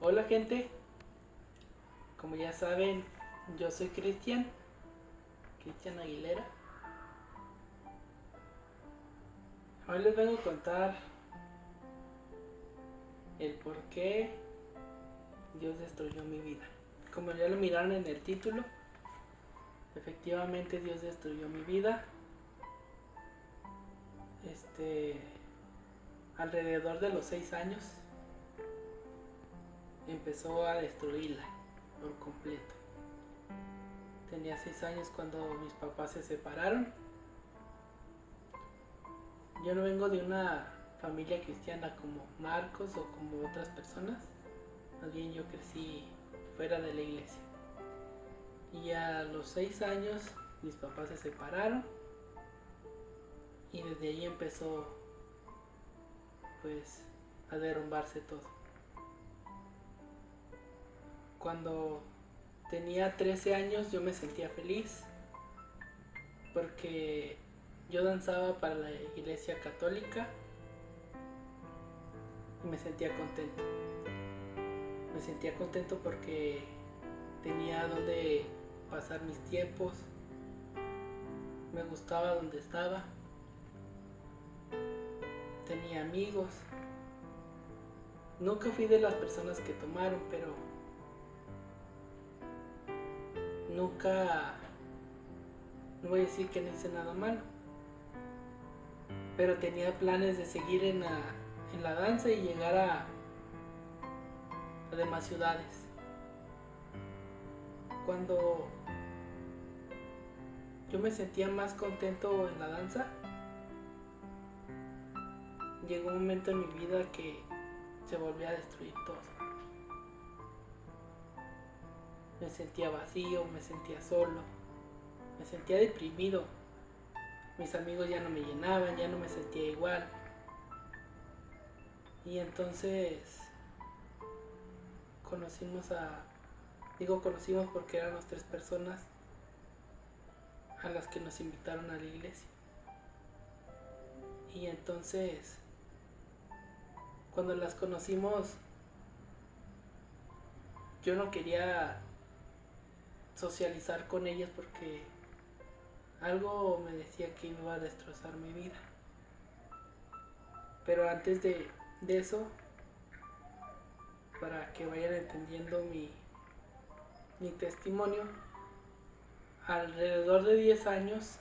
Hola gente, como ya saben, yo soy Cristian Aguilera. Hoy les vengo a contar el por qué Dios destruyó mi vida. Como ya lo miraron en el título, efectivamente Dios destruyó mi vida. Alrededor de los 6 años empezó a destruirla por completo. Tenía 6 años cuando mis papás se separaron. Yo no vengo de una familia cristiana como Marcos o como otras personas. Más bien yo crecí fuera de la iglesia. Y a los 6 años mis papás se separaron. Y desde ahí empezó pues a derrumbarse todo. Cuando tenía 13 años yo me sentía feliz porque yo danzaba para la iglesia católica y me sentía contento. Me sentía contento porque tenía donde pasar mis tiempos, me gustaba donde estaba, tenía amigos. Nunca fui de las personas que tomaron, pero nunca, no voy a decir que no hice nada malo, pero tenía planes de seguir en la danza y llegar a demás ciudades. Cuando yo me sentía más contento en la danza, llegó un momento en mi vida que se volvió a destruir todo. Me sentía vacío, me sentía solo, me sentía deprimido. Mis amigos ya no me llenaban, ya no me sentía igual. Y entonces conocimos porque éramos 3 personas a las que nos invitaron a la iglesia. Y entonces, cuando las conocimos, yo no quería socializar con ellas porque algo me decía que iba a destrozar mi vida. Pero antes de eso, para que vayan entendiendo mi testimonio, alrededor de 10 años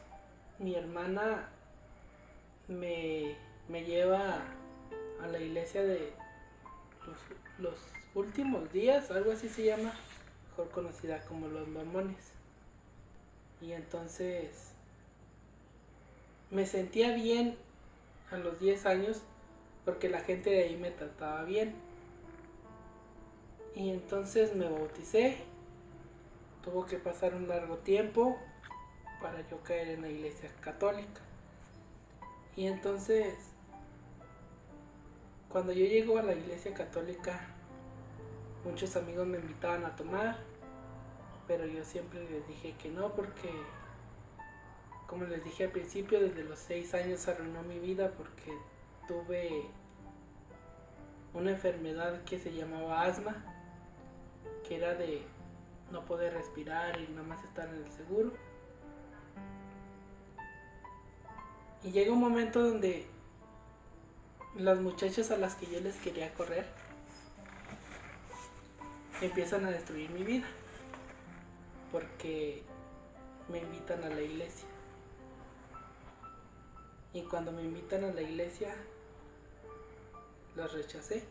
mi hermana me lleva a la iglesia de los últimos días, algo así se llama, mejor conocida como los mormones. Y entonces me sentía bien a los 10 años porque la gente de ahí me trataba bien. Y entonces me bauticé. Tuvo que pasar un largo tiempo para yo caer en la iglesia católica. Y entonces, cuando yo llego a la iglesia católica, muchos amigos me invitaban a tomar, pero yo siempre les dije que no, porque, como les dije al principio, desde los 6 años arruinó mi vida porque tuve una enfermedad que se llamaba asma, que era de no poder respirar y nada más estar en el seguro. Y llega un momento donde las muchachas a las que yo les quería correr empiezan a destruir mi vida porque me invitan a la iglesia. Y cuando me invitan a la iglesia, las rechacé.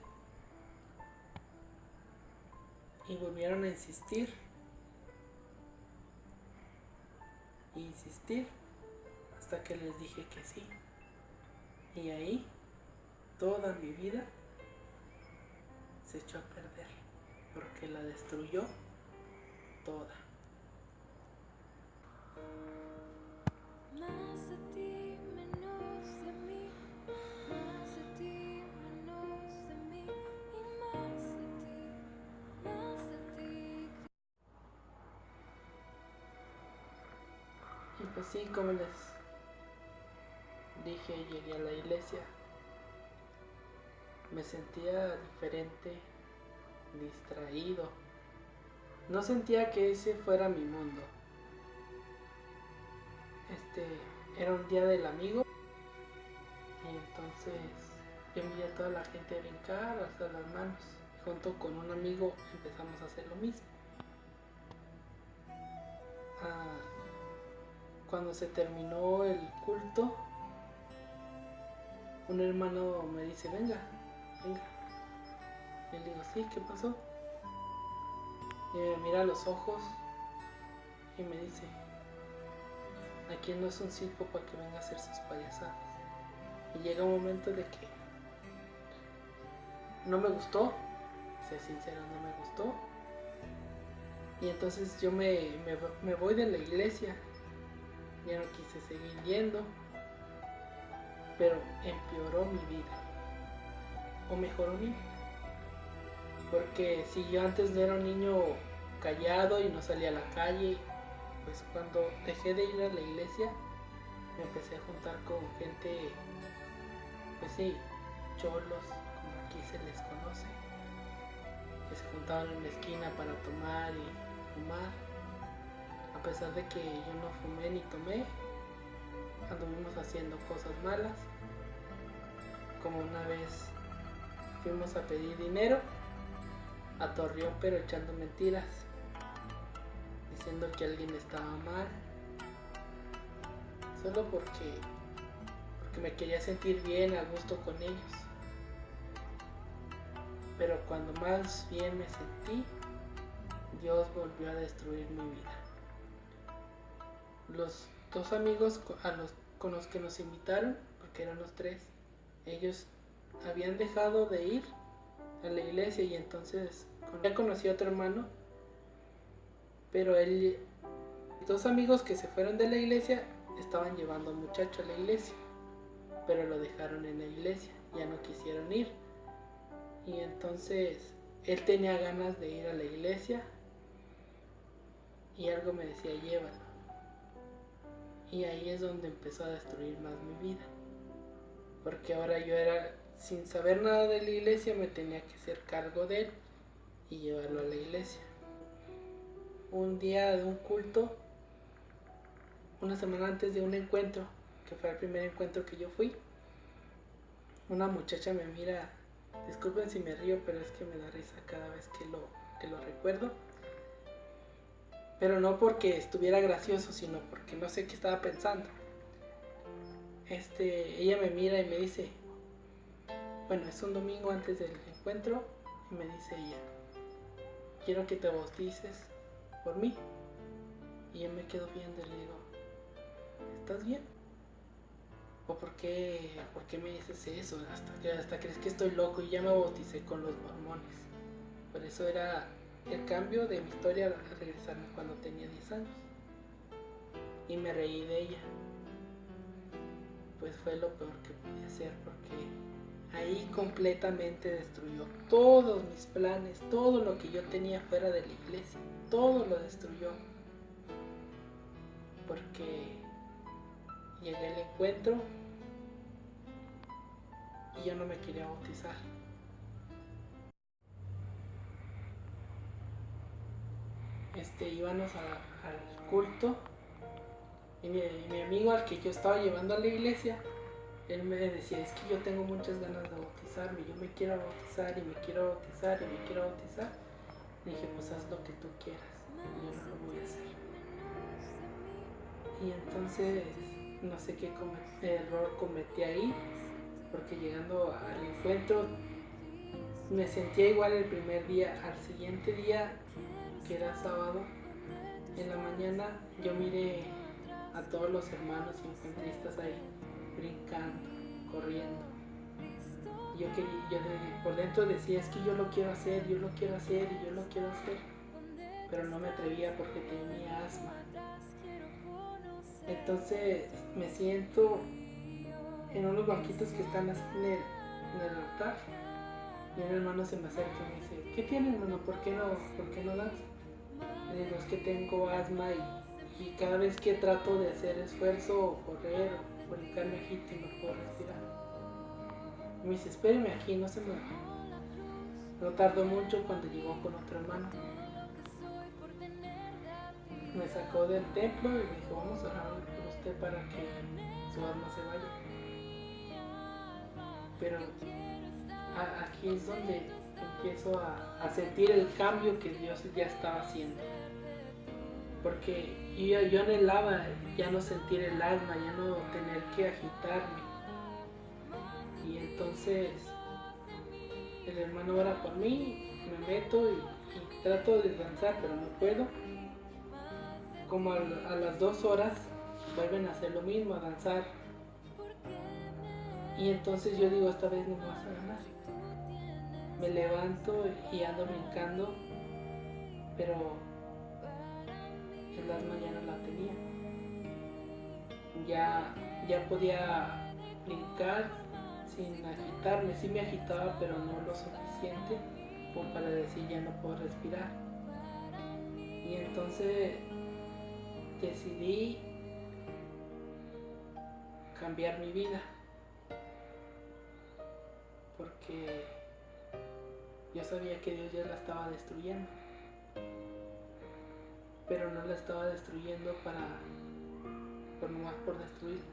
Y volvieron a insistir hasta que les dije que sí. Y ahí toda mi vida se echó a perder porque la destruyó toda. Más de ti, menos de mí, pues sí, como les dije, llegué a la iglesia. Me sentía diferente, distraído. No sentía que ese fuera mi mundo. Era un día del amigo y entonces yo vi a toda la gente brincar, alzar las manos. Y junto con un amigo empezamos a hacer lo mismo. Cuando se terminó el culto, un hermano me dice, venga. Y le digo, sí, ¿qué pasó? Y me mira a los ojos y me dice, aquí no es un circo para que venga a hacer sus payasadas. Y llega un momento de que no me gustó, ser sincero, no me gustó. Y entonces yo me voy de la iglesia. Ya no quise seguir yendo, pero empeoró mi vida, o mejoró mi vida. Porque si yo antes no era un niño callado y no salía a la calle, pues cuando dejé de ir a la iglesia me empecé a juntar con gente, pues sí, cholos, como aquí se les conoce, que se juntaban en la esquina para tomar y fumar. A pesar de que yo no fumé ni tomé, anduvimos haciendo cosas malas, como una vez fuimos a pedir dinero a Torreón, pero echando mentiras, diciendo que alguien estaba mal, solo porque me quería sentir bien, a gusto con ellos. Pero cuando más bien me sentí, Dios volvió a destruir mi vida. Los dos amigos con los que nos invitaron, porque eran los tres, ellos habían dejado de ir a la iglesia y entonces ya conocí a otro hermano, pero dos amigos que se fueron de la iglesia estaban llevando a un muchacho a la iglesia, pero lo dejaron en la iglesia, ya no quisieron ir. Y entonces él tenía ganas de ir a la iglesia y algo me decía, llévalo. Y ahí es donde empezó a destruir más mi vida, porque ahora yo era, sin saber nada de la iglesia, me tenía que hacer cargo de él y llevarlo a la iglesia. Un día de un culto, una semana antes de un encuentro, que fue el primer encuentro que yo fui, una muchacha me mira, disculpen si me río, pero es que me da risa cada vez que lo recuerdo, pero no porque estuviera gracioso, sino porque no sé qué estaba pensando. Ella me mira y me dice, bueno, es un domingo antes del encuentro, y me dice ella, quiero que te bautices por mí. Y yo me quedo viendo y le digo, ¿estás bien? ¿O por qué me dices eso? Hasta crees que estoy loco, y ya me bauticé con los mormones. Por eso era el cambio de mi historia al regresarme cuando tenía 10 años. Y me reí de ella. Pues fue lo peor que podía hacer, porque ahí completamente destruyó todos mis planes, todo lo que yo tenía fuera de la iglesia, todo lo destruyó. Porque llegué al encuentro y yo no me quería bautizar. Íbamos al culto y mi amigo al que yo estaba llevando a la iglesia, él me decía, es que yo tengo muchas ganas de bautizarme, yo me quiero bautizar y me quiero bautizar y me quiero bautizar. Le dije, pues haz lo que tú quieras, yo no lo voy a hacer. Y entonces no sé qué error cometí ahí, porque llegando al encuentro me sentía igual el primer día. Al siguiente día, que era sábado, en la mañana yo miré a todos los hermanos encuentristas ahí brincando, corriendo. Yo por dentro decía, es que yo lo quiero hacer, yo lo quiero hacer y yo lo quiero hacer, pero no me atrevía porque tenía asma. Entonces me siento en unos banquitos que están así en el altar, y un hermano se me acerca y me dice, ¿qué tiene, hermano? ¿Por qué no danza? Le digo, es que tengo asma y Y cada vez que trato de hacer esfuerzo o correr o brincarme aquí, no puedo respirar. Y me dice, espéreme aquí, no se mueva. No tardó mucho cuando llegó con otro hermano. Me sacó del templo y me dijo, vamos a orar por usted para que su alma se vaya. Pero aquí es donde empiezo a sentir el cambio que Dios ya estaba haciendo. Porque yo anhelaba ya no sentir el alma, ya no tener que agitarme. Y entonces el hermano ora por mí, me meto y trato de danzar, pero no puedo. Como a las 2 horas vuelven a hacer lo mismo, a danzar. Y entonces yo digo, esta vez no me vas a ganar. Me levanto y ando brincando, pero el alma ya no la tenía. Ya podía brincar sin agitarme. Sí me agitaba, pero no lo suficiente como para decir ya no puedo respirar. Y entonces decidí cambiar mi vida, porque yo sabía que Dios ya la estaba destruyendo, pero no la estaba destruyendo por destruirla.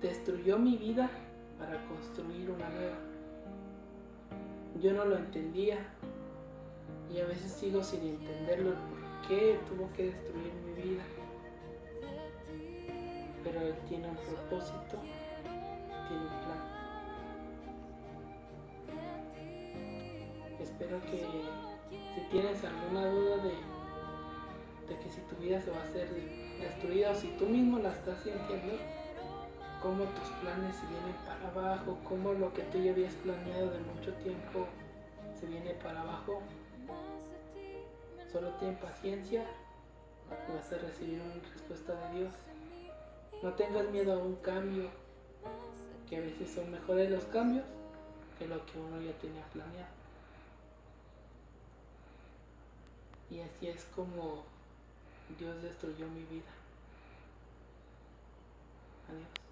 Destruyó mi vida para construir una nueva. Yo no lo entendía y a veces sigo sin entenderlo, el por qué tuvo que destruir mi vida. Pero Él tiene un propósito, tiene un plan. Espero que si tienes alguna duda de que si tu vida se va a hacer destruida o si tú mismo la estás sintiendo, cómo tus planes se vienen para abajo, cómo lo que tú ya habías planeado de mucho tiempo se viene para abajo, solo ten paciencia y vas a recibir una respuesta de Dios. No tengas miedo a un cambio, que a veces son mejores los cambios que lo que uno ya tenía planeado. Y así es como Dios destruyó mi vida. Adiós.